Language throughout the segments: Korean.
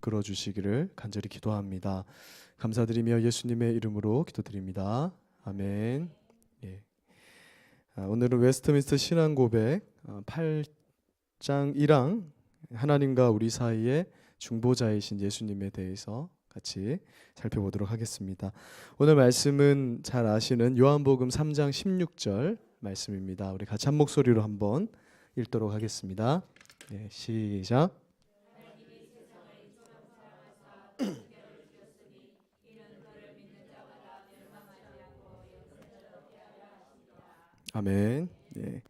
이끌어 주시기를 간절히 기도합니다. 감사드리며 예수님의 이름으로 기도드립니다. 아멘. 예. 오늘은 웨스트민스터 신앙고백 8장 1항 하나님과 우리 사이의 중보자이신 예수님에 대해서 같이 살펴보도록 하겠습니다. 오늘 말씀은 잘 아시는 요한복음 3장 16절 말씀입니다. 우리 같이 한 목소리로 한번 읽도록 하겠습니다. 네, 시작. 아멘. 네.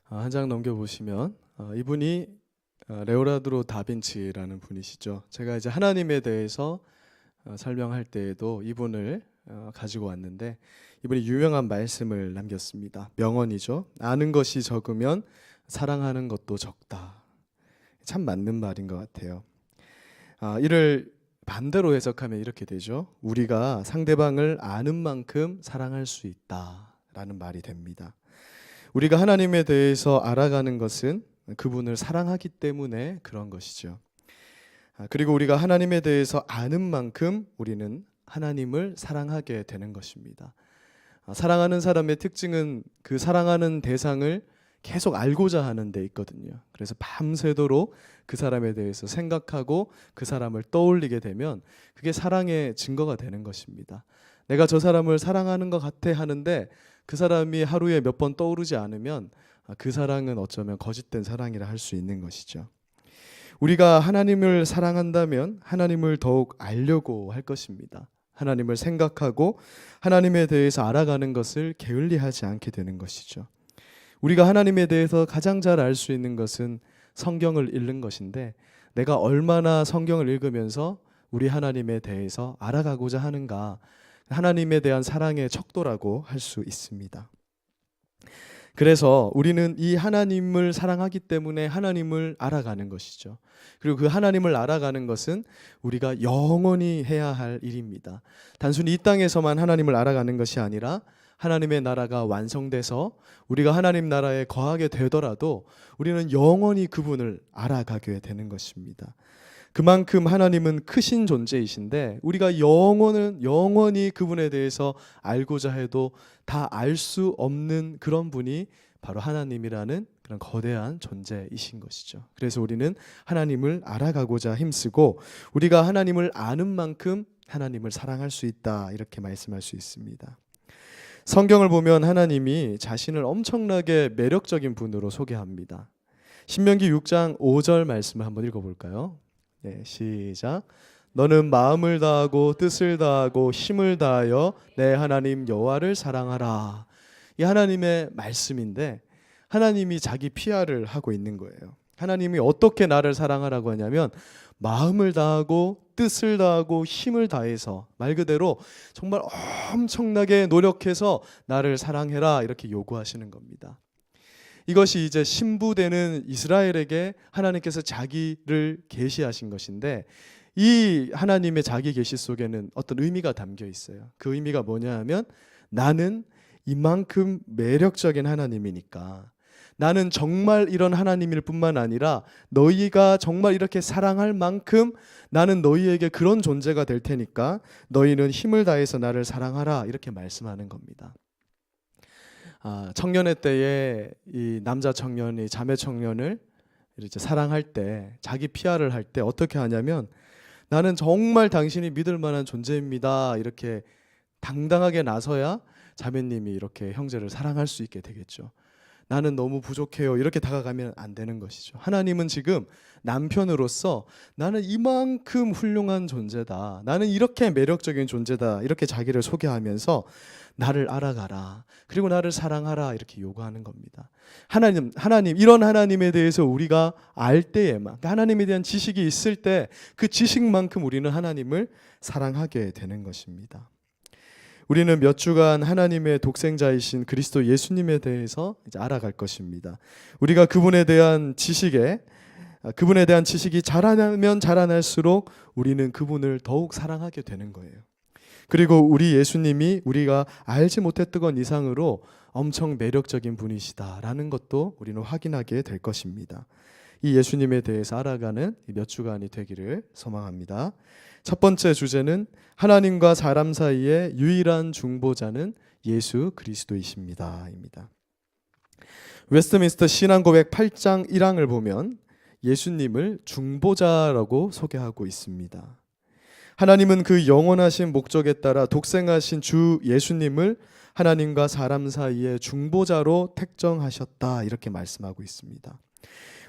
한 장 넘겨보시면 이분이 레오나르도 다빈치라는 분이시죠. 제가 이제 하나님에 대해서 설명할 때에도 이분을 가지고 왔는데 이분이 유명한 말씀을 남겼습니다. 명언이죠. 아는 것이 적으면 사랑하는 것도 적다. 참 맞는 말인 것 같아요. 이를 반대로 해석하면 이렇게 되죠. 우리가 상대방을 아는 만큼 사랑할 수 있다라는 말이 됩니다. 우리가 하나님에 대해서 알아가는 것은 그분을 사랑하기 때문에 그런 것이죠. 그리고 우리가 하나님에 대해서 아는 만큼 우리는 하나님을 사랑하게 되는 것입니다. 사랑하는 사람의 특징은 그 사랑하는 대상을 계속 알고자 하는 데 있거든요. 그래서 밤새도록 그 사람에 대해서 생각하고 그 사람을 떠올리게 되면 그게 사랑의 증거가 되는 것입니다. 내가 저 사람을 사랑하는 것 같아 하는데 그 사람이 하루에 몇 번 떠오르지 않으면 그 사랑은 어쩌면 거짓된 사랑이라 할 수 있는 것이죠. 우리가 하나님을 사랑한다면 하나님을 더욱 알려고 할 것입니다. 하나님을 생각하고 하나님에 대해서 알아가는 것을 게을리하지 않게 되는 것이죠. 우리가 하나님에 대해서 가장 잘 알 수 있는 것은 성경을 읽는 것인데 내가 얼마나 성경을 읽으면서 우리 하나님에 대해서 알아가고자 하는가, 하나님에 대한 사랑의 척도라고 할 수 있습니다. 그래서 우리는 이 하나님을 사랑하기 때문에 하나님을 알아가는 것이죠. 그리고 그 하나님을 알아가는 것은 우리가 영원히 해야 할 일입니다. 단순히 이 땅에서만 하나님을 알아가는 것이 아니라 하나님의 나라가 완성돼서 우리가 하나님 나라에 거하게 되더라도 우리는 영원히 그분을 알아가게 되는 것입니다. 그만큼 하나님은 크신 존재이신데 우리가 영원히 그분에 대해서 알고자 해도 다 알 수 없는 그런 분이 바로 하나님이라는 그런 거대한 존재이신 것이죠. 그래서 우리는 하나님을 알아가고자 힘쓰고 우리가 하나님을 아는 만큼 하나님을 사랑할 수 있다, 이렇게 말씀할 수 있습니다. 성경을 보면 하나님이 자신을 엄청나게 매력적인 분으로 소개합니다. 신명기 6장 5절 말씀을 한번 읽어볼까요? 네, 시작. 너는 마음을 다하고 뜻을 다하고 힘을 다하여 내 하나님 여호와를 사랑하라. 이 하나님의 말씀인데 하나님이 자기 PR을 하고 있는 거예요. 하나님이 어떻게 나를 사랑하라고 하냐면 마음을 다하고 뜻을 다하고 힘을 다해서, 말 그대로 정말 엄청나게 노력해서 나를 사랑해라, 이렇게 요구하시는 겁니다. 이것이 이제 신부되는 이스라엘에게 하나님께서 자기를 계시하신 것인데 이 하나님의 자기 계시 속에는 어떤 의미가 담겨 있어요. 그 의미가 뭐냐 하면 나는 이만큼 매력적인 하나님이니까, 나는 정말 이런 하나님일 뿐만 아니라 너희가 정말 이렇게 사랑할 만큼 나는 너희에게 그런 존재가 될 테니까 너희는 힘을 다해서 나를 사랑하라, 이렇게 말씀하는 겁니다. 청년의 때에 이 남자 청년이 자매 청년을 이렇게 사랑할 때, 자기 PR을 할 때 어떻게 하냐면 나는 정말 당신이 믿을 만한 존재입니다, 이렇게 당당하게 나서야 자매님이 이렇게 형제를 사랑할 수 있게 되겠죠. 나는 너무 부족해요, 이렇게 다가가면 안 되는 것이죠. 하나님은 지금 남편으로서 나는 이만큼 훌륭한 존재다, 나는 이렇게 매력적인 존재다, 이렇게 자기를 소개하면서 나를 알아가라, 그리고 나를 사랑하라, 이렇게 요구하는 겁니다. 하나님 이런 하나님에 대해서 우리가 알 때에만, 그러니까 하나님에 대한 지식이 있을 때 그 지식만큼 우리는 하나님을 사랑하게 되는 것입니다. 우리는 몇 주간 하나님의 독생자이신 그리스도 예수님에 대해서 이제 알아갈 것입니다. 우리가 그분에 대한 지식이 자라나면 자라날수록 우리는 그분을 더욱 사랑하게 되는 거예요. 그리고 우리 예수님이 우리가 알지 못했던 것 이상으로 엄청 매력적인 분이시다라는 것도 우리는 확인하게 될 것입니다. 이 예수님에 대해서 알아가는 몇 주간이 되기를 소망합니다. 첫 번째 주제는 하나님과 사람 사이의 유일한 중보자는 예수 그리스도이십니다입니다. 웨스트민스터 신앙고백 8장 1항을 보면 예수님을 중보자라고 소개하고 있습니다. 하나님은 그 영원하신 목적에 따라 독생하신 주 예수님을 하나님과 사람 사이의 중보자로 택정하셨다, 이렇게 말씀하고 있습니다.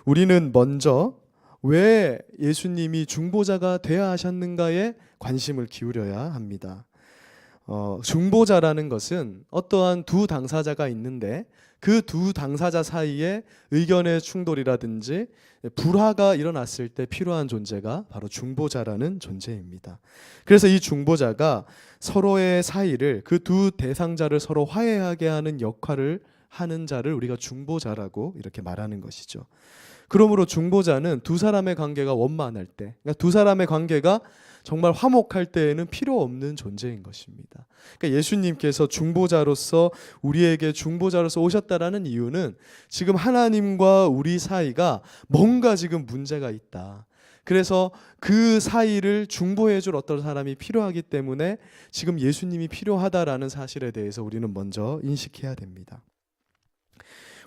우리는 먼저 왜 예수님이 중보자가 되어야 하셨는가에 관심을 기울여야 합니다. 중보자라는 것은 어떠한 두 당사자가 있는데 그 두 당사자 사이에 의견의 충돌이라든지 불화가 일어났을 때 필요한 존재가 바로 중보자라는 존재입니다. 그래서 이 중보자가 서로의 사이를, 그 두 대상자를 서로 화해하게 하는 역할을 하는 자를 우리가 중보자라고 이렇게 말하는 것이죠. 그러므로 중보자는 두 사람의 관계가 원만할 때, 그러니까 두 사람의 관계가 정말 화목할 때에는 필요 없는 존재인 것입니다. 그러니까 예수님께서 중보자로서, 우리에게 중보자로서 오셨다라는 이유는 지금 하나님과 우리 사이가 뭔가 지금 문제가 있다. 그래서 그 사이를 중보해 줄 어떤 사람이 필요하기 때문에 지금 예수님이 필요하다라는 사실에 대해서 우리는 먼저 인식해야 됩니다.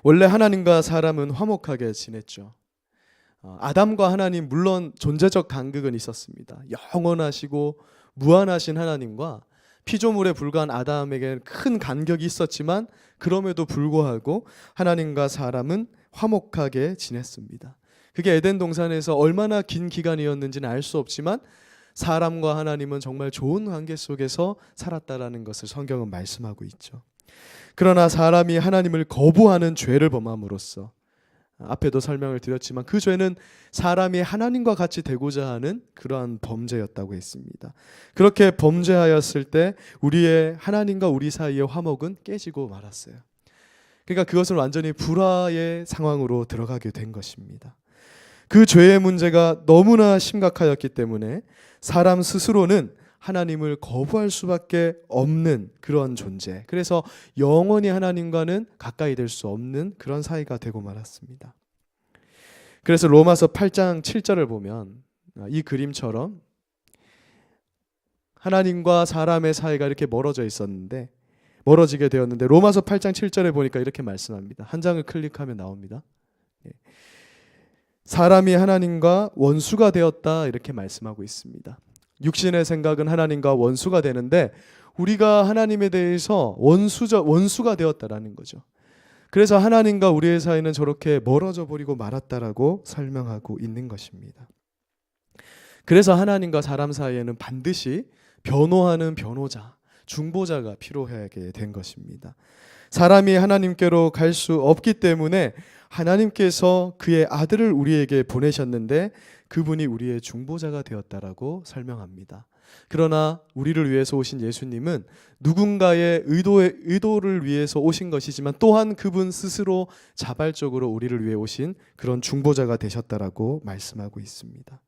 원래 하나님과 사람은 화목하게 지냈죠. 아담과 하나님, 물론 존재적 간극은 있었습니다. 영원하시고 무한하신 하나님과 피조물에 불과한 아담에게는 큰 간격이 있었지만 그럼에도 불구하고 하나님과 사람은 화목하게 지냈습니다. 그게 에덴 동산에서 얼마나 긴 기간이었는지는 알 수 없지만 사람과 하나님은 정말 좋은 관계 속에서 살았다라는 것을 성경은 말씀하고 있죠. 그러나 사람이 하나님을 거부하는 죄를 범함으로써, 앞에도 설명을 드렸지만 그 죄는 사람이 하나님과 같이 되고자 하는 그러한 범죄였다고 했습니다. 그렇게 범죄하였을 때 우리의 하나님과 우리 사이의 화목은 깨지고 말았어요. 그러니까 그것은 완전히 불화의 상황으로 들어가게 된 것입니다. 그 죄의 문제가 너무나 심각하였기 때문에 사람 스스로는 하나님을 거부할 수밖에 없는 그런 존재, 그래서 영원히 하나님과는 가까이 될 수 없는 그런 사이가 되고 말았습니다. 그래서 로마서 8장 7절을 보면 이 그림처럼 하나님과 사람의 사이가 이렇게 멀어지게 되었는데 로마서 8장 7절에 보니까 이렇게 말씀합니다. 한 장을 클릭하면 나옵니다. 사람이 하나님과 원수가 되었다, 이렇게 말씀하고 있습니다. 육신의 생각은 하나님과 원수가 되는데 우리가 하나님에 대해서 원수가 되었다라는 거죠. 그래서 하나님과 우리의 사이는 저렇게 멀어져 버리고 말았다라고 설명하고 있는 것입니다. 그래서 하나님과 사람 사이에는 반드시 변호하는 변호자, 중보자가 필요하게 된 것입니다. 사람이 하나님께로 갈 수 없기 때문에 하나님께서 그의 아들을 우리에게 보내셨는데 그분이 우리의 중보자가 되었다라고 설명합니다. 그러나 우리를 위해서 오신 예수님은 누군가의 의도를 위해서 오신 것이지만 또한 그분 스스로 자발적으로 우리를 위해 오신 그런 중보자가 되셨다라고 말씀하고 있습니다.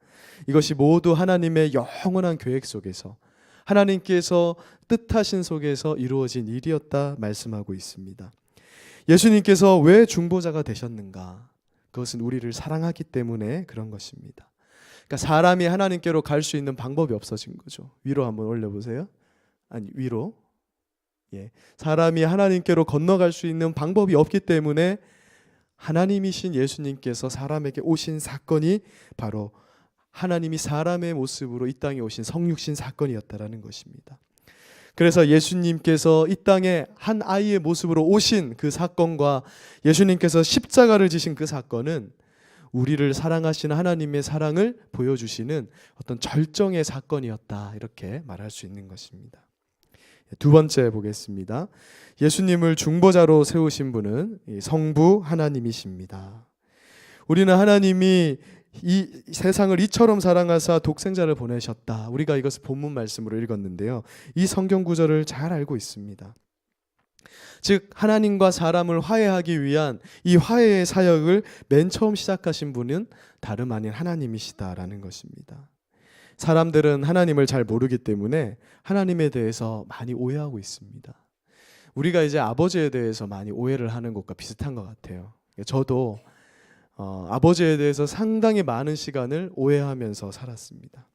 이것이 모두 하나님의 영원한 계획 속에서, 하나님께서 뜻하신 속에서 이루어진 일이었다 말씀하고 있습니다. 예수님께서 왜 중보자가 되셨는가? 그것은 우리를 사랑하기 때문에 그런 것입니다. 그러니까 사람이 하나님께로 갈 수 있는 방법이 없어진 거죠. 위로 한번 올려보세요. 위로. 사람이 하나님께로 건너갈 수 있는 방법이 없기 때문에 하나님이신 예수님께서 사람에게 오신 사건이 바로 하나님이 사람의 모습으로 이 땅에 오신 성육신 사건이었다라는 것입니다. 그래서 예수님께서 이 땅에 한 아이의 모습으로 오신 그 사건과 예수님께서 십자가를 지신 그 사건은 우리를 사랑하시는 하나님의 사랑을 보여주시는 어떤 절정의 사건이었다, 이렇게 말할 수 있는 것입니다. 두 번째 보겠습니다. 예수님을 중보자로 세우신 분은 성부 하나님이십니다. 우리는 하나님이 이 세상을 이처럼 사랑하사 독생자를 보내셨다, 우리가 이것을 본문 말씀으로 읽었는데요. 이 성경 구절을 잘 알고 있습니다. 즉 하나님과 사람을 화해하기 위한 이 화해의 사역을 맨 처음 시작하신 분은 다름 아닌 하나님이시다라는 것입니다. 사람들은 하나님을 잘 모르기 때문에 하나님에 대해서 많이 오해하고 있습니다. 우리가 이제 아버지에 대해서 많이 오해를 하는 것과 비슷한 것 같아요. 저도 아버지에 대해서 상당히 많은 시간을 오해하면서 살았습니다.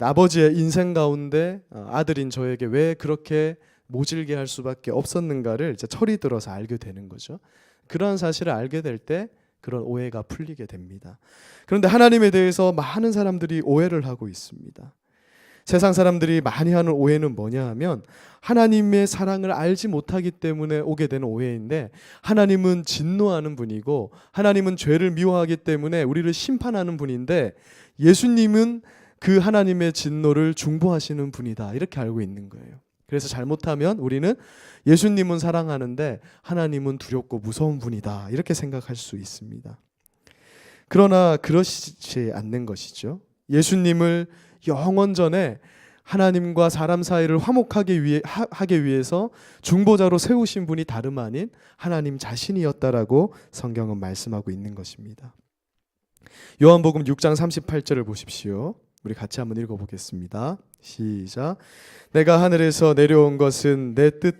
아버지의 인생 가운데 아들인 저에게 왜 그렇게 모질게 할 수밖에 없었는가를 이제 철이 들어서 알게 되는 거죠. 그러한 사실을 알게 될 때 그런 오해가 풀리게 됩니다. 그런데 하나님에 대해서 많은 사람들이 오해를 하고 있습니다. 세상 사람들이 많이 하는 오해는 뭐냐 하면 하나님의 사랑을 알지 못하기 때문에 오게 되는 오해인데, 하나님은 진노하는 분이고 하나님은 죄를 미워하기 때문에 우리를 심판하는 분인데 예수님은 그 하나님의 진노를 중보하시는 분이다, 이렇게 알고 있는 거예요. 그래서 잘못하면 우리는 예수님은 사랑하는데 하나님은 두렵고 무서운 분이다, 이렇게 생각할 수 있습니다. 그러나 그렇지 않는 것이죠. 예수님을 영원전에 하나님과 사람 사이를 화목하게 하기 위해서 중보자로 세우신 분이 다름 아닌 하나님 자신이었다라고 성경은 말씀하고 있는 것입니다. 요한복음 6장 38절을 보십시오. 우리 같이 한번 읽어보겠습니다. 시작. 내가 하늘에서 내려온 것은 내 뜻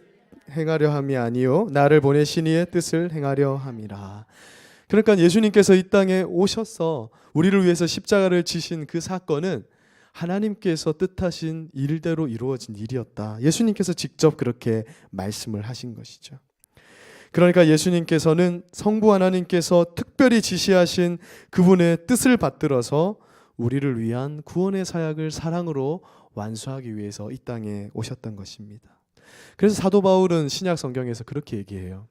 행하려 함이 아니요 나를 보내신 이의 뜻을 행하려 함이라. 그러니까 예수님께서 이 땅에 오셔서 우리를 위해서 십자가를 지신 그 사건은 하나님께서 뜻하신 일대로 이루어진 일이었다. 예수님께서 직접 그렇게 말씀을 하신 것이죠. 그러니까 예수님께서는 성부 하나님께서 특별히 지시하신 그분의 뜻을 받들어서 우리를 위한 구원의 사역을 사랑으로 완수하기 위해서 이 땅에 오셨던 것입니다. 그래서 사도 바울은 신약 성경에서 그렇게 얘기해요.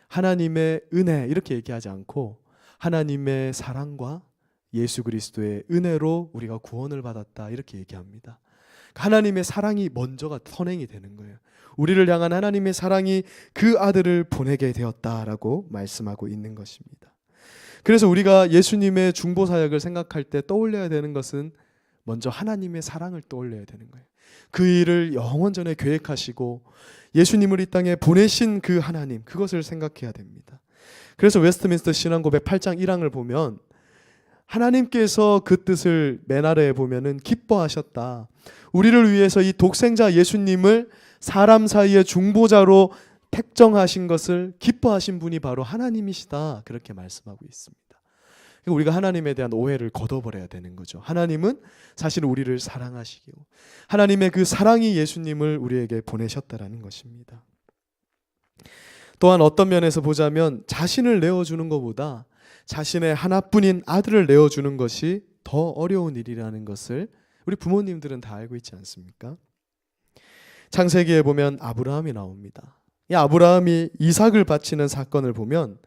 하나님의 은혜 이렇게 얘기하지 않고 하나님의 사랑과 예수 그리스도의 은혜로 우리가 구원을 받았다, 이렇게 얘기합니다. 하나님의 사랑이 먼저가 선행이 되는 거예요. 우리를 향한 하나님의 사랑이 그 아들을 보내게 되었다라고 말씀하고 있는 것입니다. 그래서 우리가 예수님의 중보 사역을 생각할 때 떠올려야 되는 것은 먼저 하나님의 사랑을 떠올려야 되는 거예요. 그 일을 영원전에 계획하시고 예수님을 이 땅에 보내신 그 하나님, 그것을 생각해야 됩니다. 그래서 웨스트민스터 신앙고백 8장 1항을 보면 하나님께서 그 뜻을 맨 아래에 보면은 기뻐하셨다. 우리를 위해서 이 독생자 예수님을 사람 사이의 중보자로 택정하신 것을 기뻐하신 분이 바로 하나님이시다, 그렇게 말씀하고 있습니다. 그러니까 우리가 하나님에 대한 오해를 걷어버려야 되는 거죠. 하나님은 사실 우리를 사랑하시고 하나님의 그 사랑이 예수님을 우리에게 보내셨다라는 것입니다. 또한 어떤 면에서 보자면 자신을 내어주는 것보다 자신의 하나뿐인 아들을 내어주는 것이 더 어려운 일이라는 것을 우리 부모님들은 다 알고 있지 않습니까? 창세기에 보면 아브라함이 나옵니다. 이 아브라함이 이삭을 바치는 사건을 보면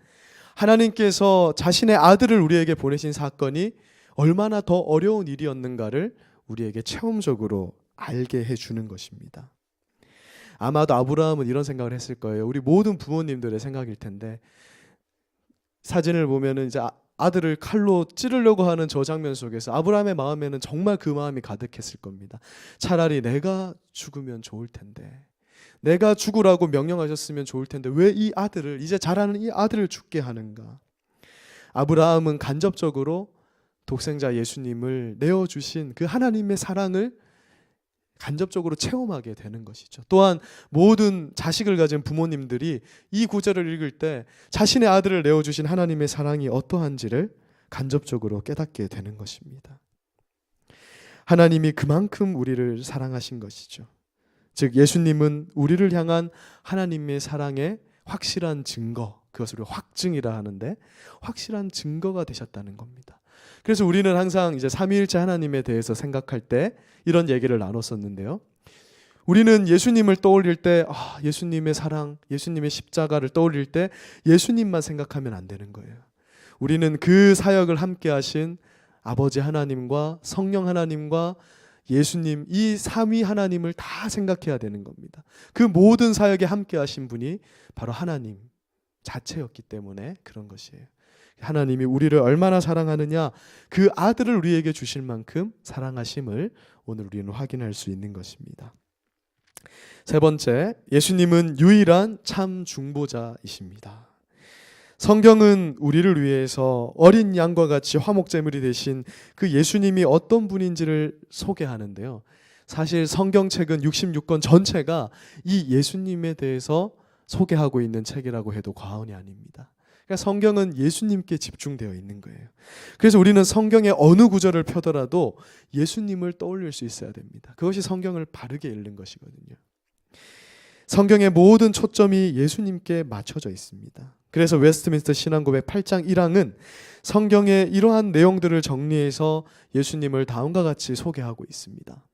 하나님께서 자신의 아들을 우리에게 보내신 사건이 얼마나 더 어려운 일이었는가를 우리에게 체험적으로 알게 해주는 것입니다. 아마도 아브라함은 이런 생각을 했을 거예요. 우리 모든 부모님들의 생각일 텐데, 사진을 보면은 이제 아들을 칼로 찌르려고 하는 저 장면 속에서 아브라함의 마음에는 정말 그 마음이 가득했을 겁니다. 차라리 내가 죽으면 좋을 텐데, 내가 죽으라고 명령하셨으면 좋을 텐데 왜 이 아들을, 이제 자라는 이 아들을 죽게 하는가. 아브라함은 간접적으로 독생자 예수님을 내어주신 그 하나님의 사랑을 간접적으로 체험하게 되는 것이죠. 또한 모든 자식을 가진 부모님들이 이 구절을 읽을 때 자신의 아들을 내어주신 하나님의 사랑이 어떠한지를 간접적으로 깨닫게 되는 것입니다. 하나님이 그만큼 우리를 사랑하신 것이죠. 즉 예수님은 우리를 향한 하나님의 사랑의 확실한 증거, 그것을 확증이라 하는데 확실한 증거가 되셨다는 겁니다. 그래서 우리는 항상 이제 삼위일체 하나님에 대해서 생각할 때 이런 얘기를 나눴었는데요. 우리는 예수님을 떠올릴 때 예수님의 사랑, 예수님의 십자가를 떠올릴 때 예수님만 생각하면 안 되는 거예요. 우리는 그 사역을 함께 하신 아버지 하나님과 성령 하나님과 예수님, 이 삼위 하나님을 다 생각해야 되는 겁니다. 그 모든 사역에 함께 하신 분이 바로 하나님 자체였기 때문에 그런 것이에요. 하나님이 우리를 얼마나 사랑하느냐, 그 아들을 우리에게 주실 만큼 사랑하심을 오늘 우리는 확인할 수 있는 것입니다. 세 번째, 예수님은 유일한 참 중보자이십니다. 성경은 우리를 위해서 어린 양과 같이 화목제물이 되신 그 예수님이 어떤 분인지를 소개하는데요. 사실 성경책은 66권 전체가 이 예수님에 대해서 소개하고 있는 책이라고 해도 과언이 아닙니다. 그러니까 성경은 예수님께 집중되어 있는 거예요. 그래서 우리는 성경의 어느 구절을 펴더라도 예수님을 떠올릴 수 있어야 됩니다. 그것이 성경을 바르게 읽는 것이거든요. 성경의 모든 초점이 예수님께 맞춰져 있습니다. 그래서 웨스트민스터 신앙고백 8장 1항은 성경의 이러한 내용들을 정리해서 예수님을 다음과 같이 소개하고 있습니다.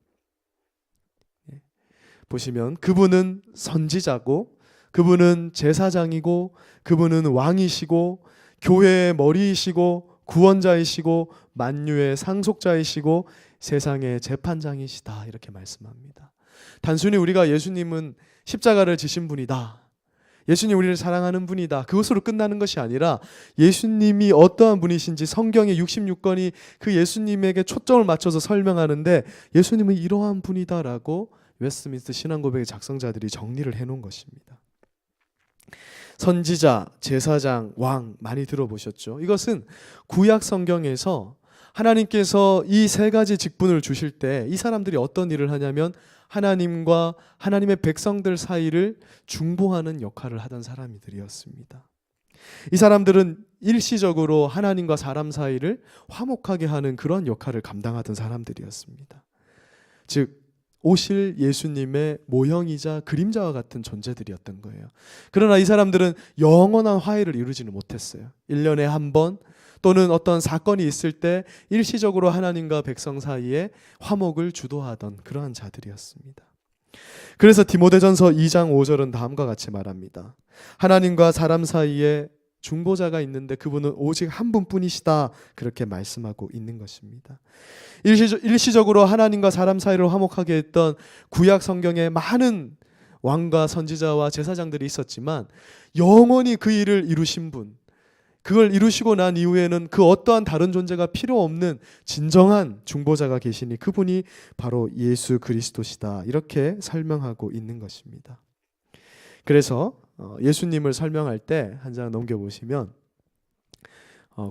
보시면 그분은 선지자고, 그분은 제사장이고, 그분은 왕이시고, 교회의 머리이시고, 구원자이시고, 만유의 상속자이시고, 세상의 재판장이시다, 이렇게 말씀합니다. 단순히 우리가 예수님은 십자가를 지신 분이다, 예수님 우리를 사랑하는 분이다, 그것으로 끝나는 것이 아니라 예수님이 어떠한 분이신지 성경의 66권이 그 예수님에게 초점을 맞춰서 설명하는데 예수님은 이러한 분이다라고 웨스트민스터 신앙고백의 작성자들이 정리를 해놓은 것입니다. 선지자, 제사장, 왕 많이 들어보셨죠? 이것은 구약 성경에서 하나님께서 이 세 가지 직분을 주실 때 이 사람들이 어떤 일을 하냐면 하나님과 하나님의 백성들 사이를 중보하는 역할을 하던 사람들이었습니다. 이 사람들은 일시적으로 하나님과 사람 사이를 화목하게 하는 그런 역할을 감당하던 사람들이었습니다. 즉 오실 예수님의 모형이자 그림자와 같은 존재들이었던 거예요. 그러나 이 사람들은 영원한 화해를 이루지는 못했어요. 1년에 한 번 또는 어떤 사건이 있을 때 일시적으로 하나님과 백성 사이에 화목을 주도하던 그러한 자들이었습니다. 그래서 디모데전서 2장 5절은 다음과 같이 말합니다. 하나님과 사람 사이에 중보자가 있는데 그분은 오직 한 분뿐이시다, 그렇게 말씀하고 있는 것입니다. 일시적으로 하나님과 사람 사이를 화목하게 했던 구약 성경에 많은 왕과 선지자와 제사장들이 있었지만 영원히 그 일을 이루신 분, 그걸 이루시고 난 이후에는 그 어떠한 다른 존재가 필요 없는 진정한 중보자가 계시니 그분이 바로 예수 그리스도시다, 이렇게 설명하고 있는 것입니다. 그래서 예수님을 설명할 때 한 장 넘겨보시면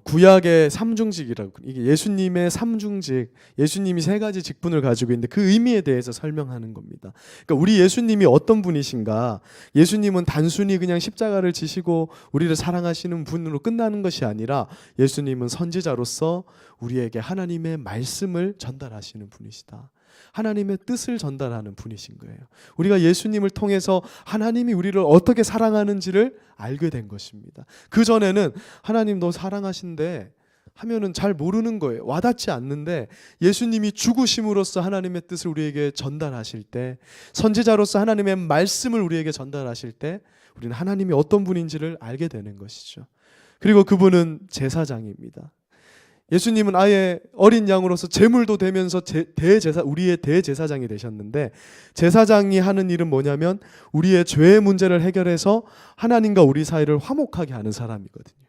구약의 삼중직이라고, 이게 예수님의 삼중직, 예수님이 세 가지 직분을 가지고 있는데 그 의미에 대해서 설명하는 겁니다. 그러니까 우리 예수님이 어떤 분이신가, 예수님은 단순히 그냥 십자가를 지시고 우리를 사랑하시는 분으로 끝나는 것이 아니라 예수님은 선지자로서 우리에게 하나님의 말씀을 전달하시는 분이시다, 하나님의 뜻을 전달하는 분이신 거예요. 우리가 예수님을 통해서 하나님이 우리를 어떻게 사랑하는지를 알게 된 것입니다. 그전에는 하나님 너 사랑하신대 하면은 잘 모르는 거예요. 와닿지 않는데 예수님이 죽으심으로써 하나님의 뜻을 우리에게 전달하실 때, 선지자로서 하나님의 말씀을 우리에게 전달하실 때 우리는 하나님이 어떤 분인지를 알게 되는 것이죠. 그리고 그분은 제사장입니다. 예수님은 아예 어린 양으로서 제물도 되면서 우리의 대제사장이 되셨는데, 제사장이 하는 일은 뭐냐면 우리의 죄의 문제를 해결해서 하나님과 우리 사이를 화목하게 하는 사람이거든요.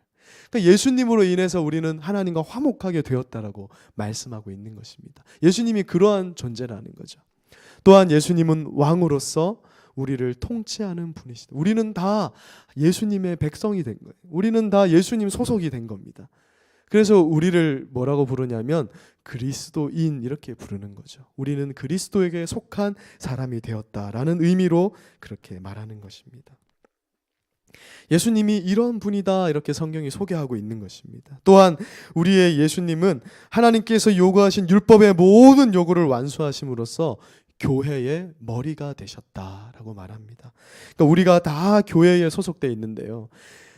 그러니까 예수님으로 인해서 우리는 하나님과 화목하게 되었다라고 말씀하고 있는 것입니다. 예수님이 그러한 존재라는 거죠. 또한 예수님은 왕으로서 우리를 통치하는 분이시다. 우리는 다 예수님의 백성이 된 거예요. 우리는 다 예수님 소속이 된 겁니다. 그래서 우리를 뭐라고 부르냐면 그리스도인, 이렇게 부르는 거죠. 우리는 그리스도에게 속한 사람이 되었다라는 의미로 그렇게 말하는 것입니다. 예수님이 이런 분이다, 이렇게 성경이 소개하고 있는 것입니다. 또한 우리의 예수님은 하나님께서 요구하신 율법의 모든 요구를 완수하심으로써 교회의 머리가 되셨다라고 말합니다. 그러니까 우리가 다 교회에 소속되어 있는데요,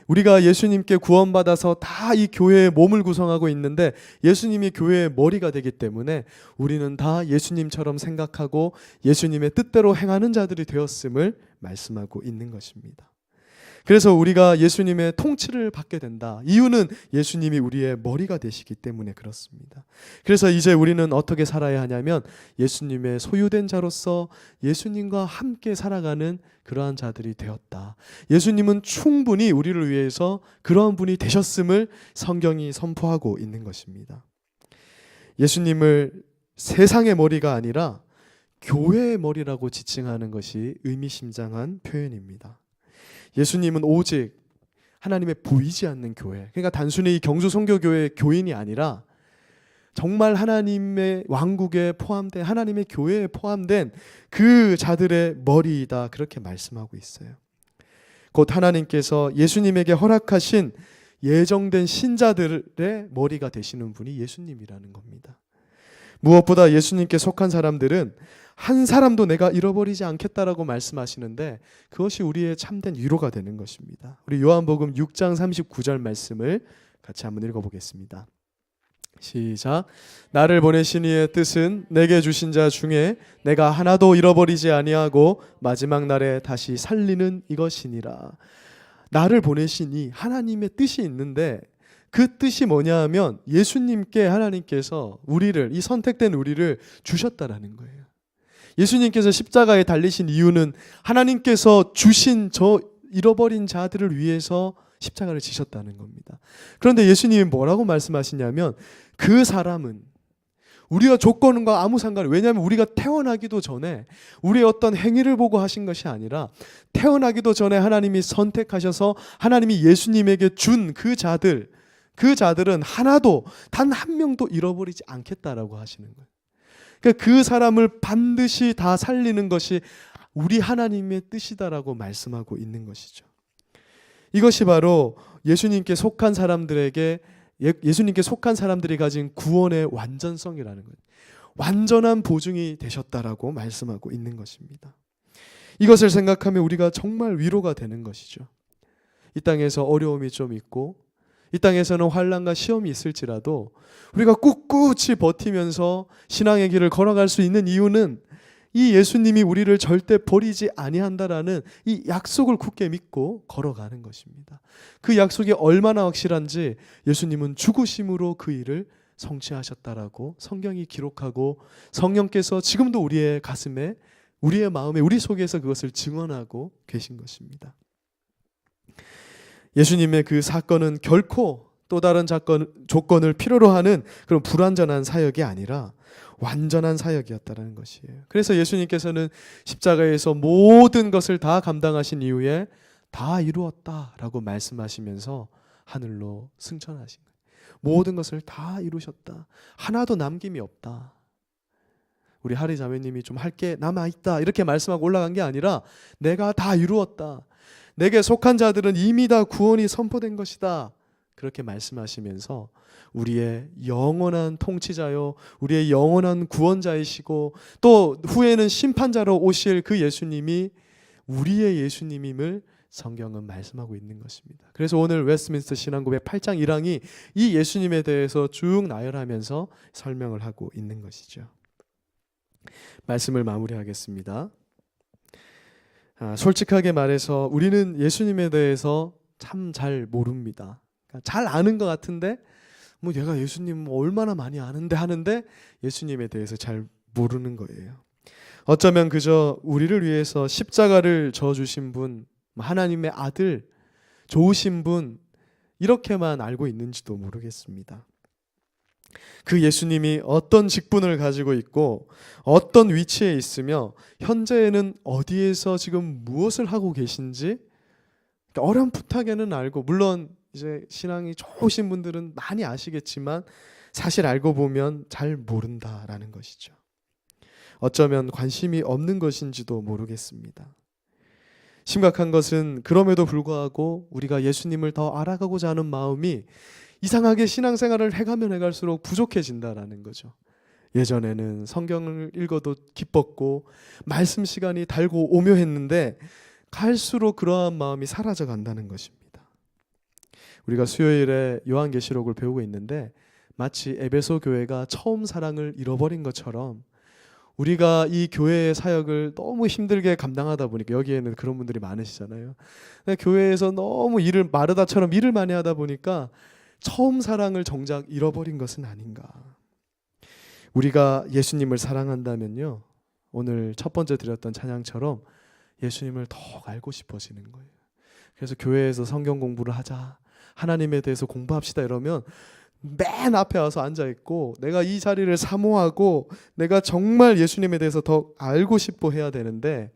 우리가 예수님께 구원받아서 다 이 교회의 몸을 구성하고 있는데 예수님이 교회의 머리가 되기 때문에 우리는 다 예수님처럼 생각하고 예수님의 뜻대로 행하는 자들이 되었음을 말씀하고 있는 것입니다. 그래서 우리가 예수님의 통치를 받게 된다. 이유는 예수님이 우리의 머리가 되시기 때문에 그렇습니다. 그래서 이제 우리는 어떻게 살아야 하냐면 예수님의 소유된 자로서 예수님과 함께 살아가는 그러한 자들이 되었다. 예수님은 충분히 우리를 위해서 그러한 분이 되셨음을 성경이 선포하고 있는 것입니다. 예수님을 세상의 머리가 아니라 교회의 머리라고 지칭하는 것이 의미심장한 표현입니다. 예수님은 오직 하나님의 보이지 않는 교회, 그러니까 단순히 이 경주 선교교회의 교인이 아니라 정말 하나님의 왕국에 포함된, 하나님의 교회에 포함된 그 자들의 머리이다, 그렇게 말씀하고 있어요. 곧 하나님께서 예수님에게 허락하신 예정된 신자들의 머리가 되시는 분이 예수님이라는 겁니다. 무엇보다 예수님께 속한 사람들은 한 사람도 내가 잃어버리지 않겠다라고 말씀하시는데 그것이 우리의 참된 위로가 되는 것입니다. 우리 요한복음 6장 39절 말씀을 같이 한번 읽어보겠습니다. 시작. 나를 보내신 이의 뜻은 내게 주신 자 중에 내가 하나도 잃어버리지 아니하고 마지막 날에 다시 살리는 이것이니라. 나를 보내신 이 하나님의 뜻이 있는데 그 뜻이 뭐냐 하면 예수님께 하나님께서 우리를, 이 선택된 우리를 주셨다라는 거예요. 예수님께서 십자가에 달리신 이유는 하나님께서 주신 저 잃어버린 자들을 위해서 십자가를 지셨다는 겁니다. 그런데 예수님이 뭐라고 말씀하시냐면 그 사람은 우리가 조건과 아무 상관이, 왜냐하면 우리가 태어나기도 전에 우리의 어떤 행위를 보고 하신 것이 아니라 태어나기도 전에 하나님이 선택하셔서 하나님이 예수님에게 준 그 자들은 하나도 단 한 명도 잃어버리지 않겠다라고 하시는 거예요. 그러니까 그 사람을 반드시 다 살리는 것이 우리 하나님의 뜻이다라고 말씀하고 있는 것이죠. 이것이 바로 예수님께 속한 사람들이 가진 구원의 완전성이라는 거예요. 완전한 보증이 되셨다라고 말씀하고 있는 것입니다. 이것을 생각하면 우리가 정말 위로가 되는 것이죠. 이 땅에서 어려움이 좀 있고 이 땅에서는 환난과 시험이 있을지라도 우리가 꿋꿋이 버티면서 신앙의 길을 걸어갈 수 있는 이유는 이 예수님이 우리를 절대 버리지 아니한다라는 이 약속을 굳게 믿고 걸어가는 것입니다. 그 약속이 얼마나 확실한지 예수님은 죽으심으로 그 일을 성취하셨다라고 성경이 기록하고 성령께서 지금도 우리의 가슴에, 우리의 마음에, 우리 속에서 그것을 증언하고 계신 것입니다. 예수님의 그 사건은 결코 또 다른 조건을 필요로 하는 그런 불완전한 사역이 아니라 완전한 사역이었다는 것이에요. 그래서 예수님께서는 십자가에서 모든 것을 다 감당하신 이후에 다 이루었다라고 말씀하시면서 하늘로 승천하신 거예요. 모든 것을 다 이루셨다. 하나도 남김이 없다. 우리 하리 자매님이 좀 할 게 남아있다 이렇게 말씀하고 올라간 게 아니라 내가 다 이루었다. 내게 속한 자들은 이미 다 구원이 선포된 것이다. 그렇게 말씀하시면서 우리의 영원한 통치자요, 우리의 영원한 구원자이시고 또 후에는 심판자로 오실 그 예수님이 우리의 예수님임을 성경은 말씀하고 있는 것입니다. 그래서 오늘 웨스트민스터 신앙고백 8장 1항이 이 예수님에 대해서 쭉 나열하면서 설명을 하고 있는 것이죠. 말씀을 마무리하겠습니다. 솔직하게 말해서 우리는 예수님에 대해서 참 잘 모릅니다. 잘 아는 것 같은데 뭐 내가 예수님 얼마나 많이 아는데 하는데 예수님에 대해서 잘 모르는 거예요. 어쩌면 그저 우리를 위해서 십자가를 져주신 분, 하나님의 아들, 좋으신 분 이렇게만 알고 있는지도 모르겠습니다. 그 예수님이 어떤 직분을 가지고 있고 어떤 위치에 있으며 현재에는 어디에서 지금 무엇을 하고 계신지 어렴풋하게는 알고, 물론 이제 신앙이 좋으신 분들은 많이 아시겠지만 사실 알고 보면 잘 모른다라는 것이죠. 어쩌면 관심이 없는 것인지도 모르겠습니다. 심각한 것은 그럼에도 불구하고 우리가 예수님을 더 알아가고자 하는 마음이 이상하게 신앙생활을 해가면 해갈수록 부족해진다라는 거죠. 예전에는 성경을 읽어도 기뻤고 말씀 시간이 달고 오묘했는데 갈수록 그러한 마음이 사라져 간다는 것입니다. 우리가 수요일에 요한계시록을 배우고 있는데 마치 에베소 교회가 처음 사랑을 잃어버린 것처럼 우리가 이 교회의 사역을 너무 힘들게 감당하다 보니까, 여기에는 그런 분들이 많으시잖아요. 교회에서 너무 마르다처럼 일을 많이 하다 보니까 처음 사랑을 정작 잃어버린 것은 아닌가. 우리가 예수님을 사랑한다면요, 오늘 첫 번째 드렸던 찬양처럼 예수님을 더 알고 싶어지는 거예요. 그래서 교회에서 성경 공부를 하자, 하나님에 대해서 공부합시다 이러면 맨 앞에 와서 앉아있고 내가 이 자리를 사모하고 내가 정말 예수님에 대해서 더 알고 싶어 해야 되는데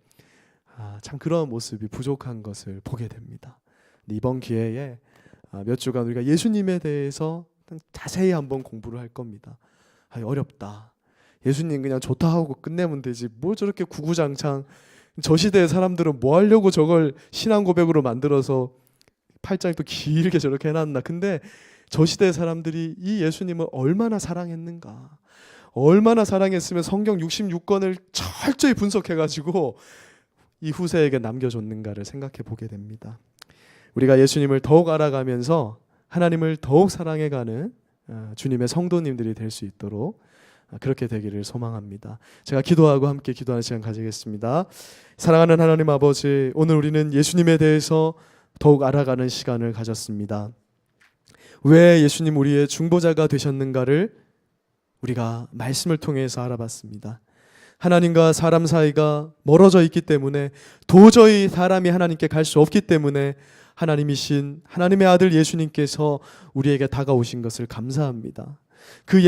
참 그런 모습이 부족한 것을 보게 됩니다. 이번 기회에 몇 주간 우리가 예수님에 대해서 자세히 한번 공부를 할 겁니다. 어렵다. 예수님 그냥 좋다 하고 끝내면 되지 뭘 저렇게 구구장창, 저 시대의 사람들은 뭐 하려고 저걸 신앙 고백으로 만들어서 8장 또 길게 저렇게 해놨나. 근데 저 시대 사람들이 이 예수님을 얼마나 사랑했는가, 얼마나 사랑했으면 성경 66권을 철저히 분석해가지고 이 후세에게 남겨줬는가를 생각해 보게 됩니다. 우리가 예수님을 더욱 알아가면서 하나님을 더욱 사랑해가는 주님의 성도님들이 될 수 있도록 그렇게 되기를 소망합니다. 제가 기도하고 함께 기도하는 시간 가지겠습니다. 사랑하는 하나님 아버지, 오늘 우리는 예수님에 대해서 더욱 알아가는 시간을 가졌습니다. 왜 예수님 우리의 중보자가 되셨는가를 우리가 말씀을 통해서 알아봤습니다. 하나님과 사람 사이가 멀어져 있기 때문에, 도저히 사람이 하나님께 갈 수 없기 때문에 하나님이신 하나님의 아들 예수님께서 우리에게 다가오신 것을 감사합니다. 그